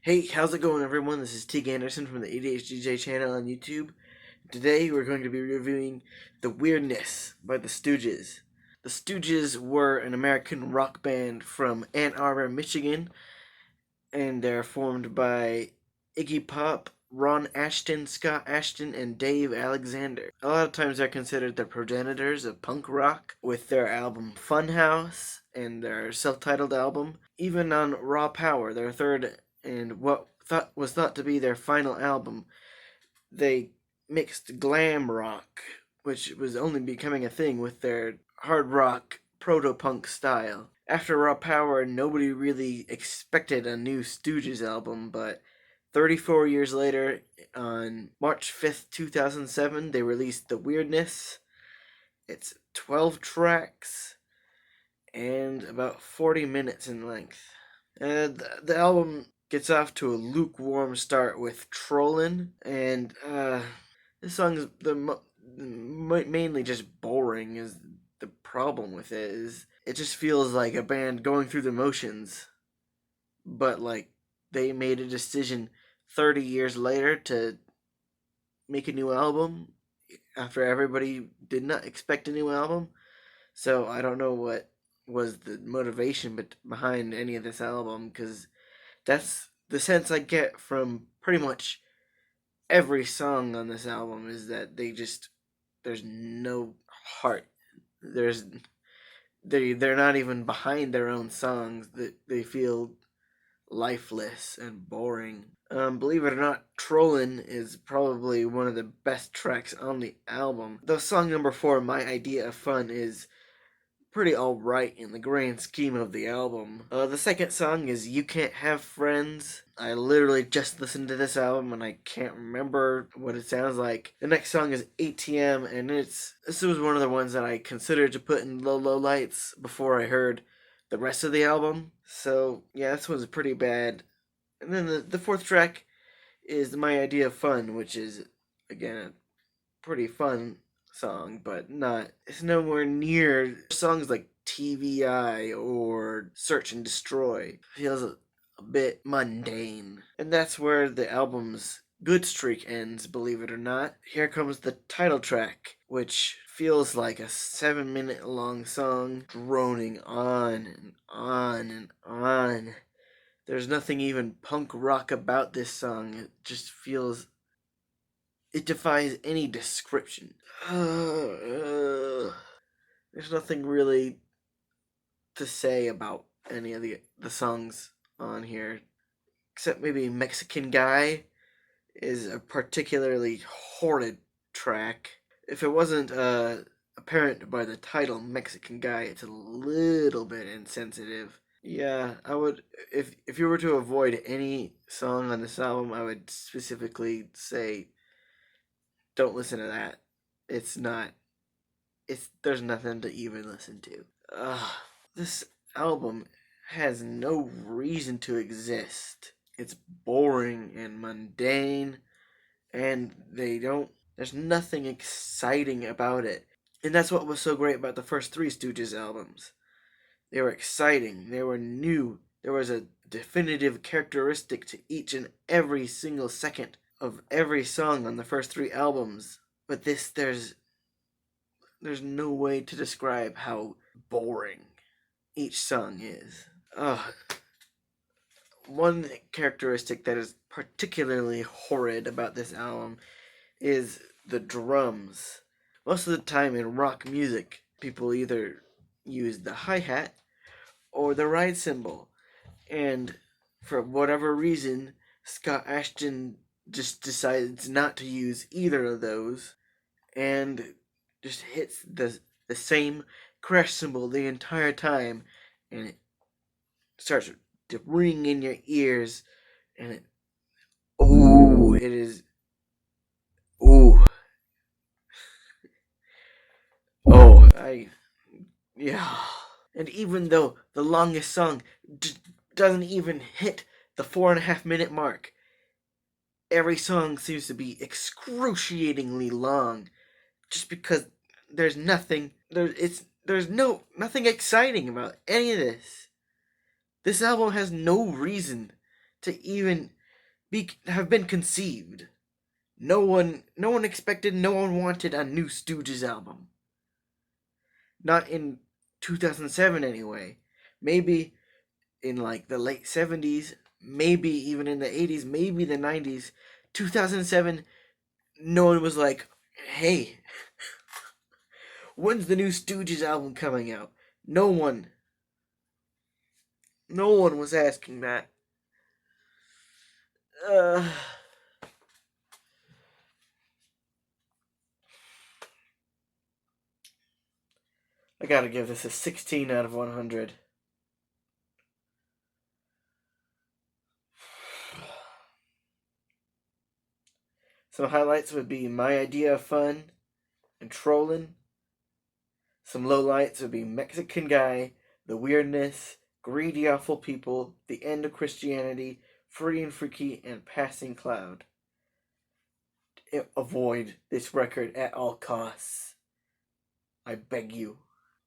Hey, how's it going, everyone? This is Teague Anderson from the ADHDJ channel on YouTube. Today, we're going to be reviewing The Weirdness by the Stooges. The Stooges were an American rock band from Ann Arbor, Michigan, and they're formed by Iggy Pop, Ron Ashton, Scott Ashton, and Dave Alexander. A lot of times they're considered the progenitors of punk rock with their album Funhouse and their self-titled album. Even on Raw Power, their third and what was thought to be their final album, they mixed glam rock, which was only becoming a thing, with their hard rock proto-punk style. After Raw Power, nobody really expected a new Stooges album, but 34 years later, on March 5th, 2007, they released The Weirdness. It's 12 tracks and about 40 minutes in length. The album gets off to a lukewarm start with Trollin', and this song is mainly just boring. Is the problem with it is it just feels like a band going through the motions, but like they made a decision 30 years later to make a new album after everybody did not expect a new album. So I don't know what was the motivation behind any of this album, because that's the sense I get from pretty much every song on this album, is that there's no heart. They're not even behind their own songs. They feel lifeless and boring. Believe it or not, Trollin' is probably one of the best tracks on the album. Though song number 4, My Idea of Fun, is pretty alright in the grand scheme of the album. The second song is You Can't Have Friends. I literally just listened to this album and I can't remember what it sounds like. The next song is ATM, and this was one of the ones that I considered to put in low lights before I heard the rest of the album. So yeah, this one's pretty bad. And then the fourth track is My Idea of Fun, which is again a pretty fun song, but it's nowhere near songs like TVI or Search and Destroy. It feels a bit mundane. And that's where the album's good streak ends, believe it or not. Here comes the title track, which feels like a 7-minute long song droning on and on and on. There's nothing even punk rock about this song. It defies any description. There's nothing really to say about any of the songs on here, except maybe Mexican Guy is a particularly horrid track. If it wasn't apparent by the title Mexican Guy, it's a little bit insensitive. Yeah, I would, if you were to avoid any song on this album, I would specifically say don't listen to that. It's not. There's nothing to even listen to. This album has no reason to exist. It's boring and mundane, and there's nothing exciting about it. And that's what was so great about the first 3 Stooges albums. They were exciting, they were new, there was a definitive characteristic to each and every single second of every song on the first 3 albums. But there's no way to describe how boring each song is. One characteristic that is particularly horrid about this album is the drums. Most of the time in rock music, people either use the hi-hat or the ride cymbal. And for whatever reason, Scott Ashton just decides not to use either of those and just hits the same crash cymbal the entire time, and it starts to ring in your ears, and it is ooh oh I yeah. And even though the longest song doesn't even hit the 4.5-minute mark, every song seems to be excruciatingly long, just because there's nothing nothing exciting about any of this. This album has no reason to even have been conceived. No one expected, no one wanted a new Stooges album. Not in 2007 anyway. Maybe in like the late 70s, maybe even in the 80s, maybe the 90s. 2007, no one was like, hey, when's the new Stooges album coming out? No one was asking that. Uh, I gotta give this a 16 out of 100. Some highlights would be My Idea of Fun and Trolling. Some lowlights would be Mexican Guy, The Weirdness, Greedy Awful People, The End of Christianity, Free and Freaky, and Passing Cloud. Avoid this record at all costs. I beg you.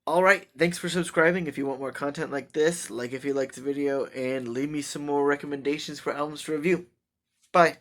Alright, thanks for subscribing. If you want more content like this, like if you liked the video, and leave me some more recommendations for albums to review. Bye.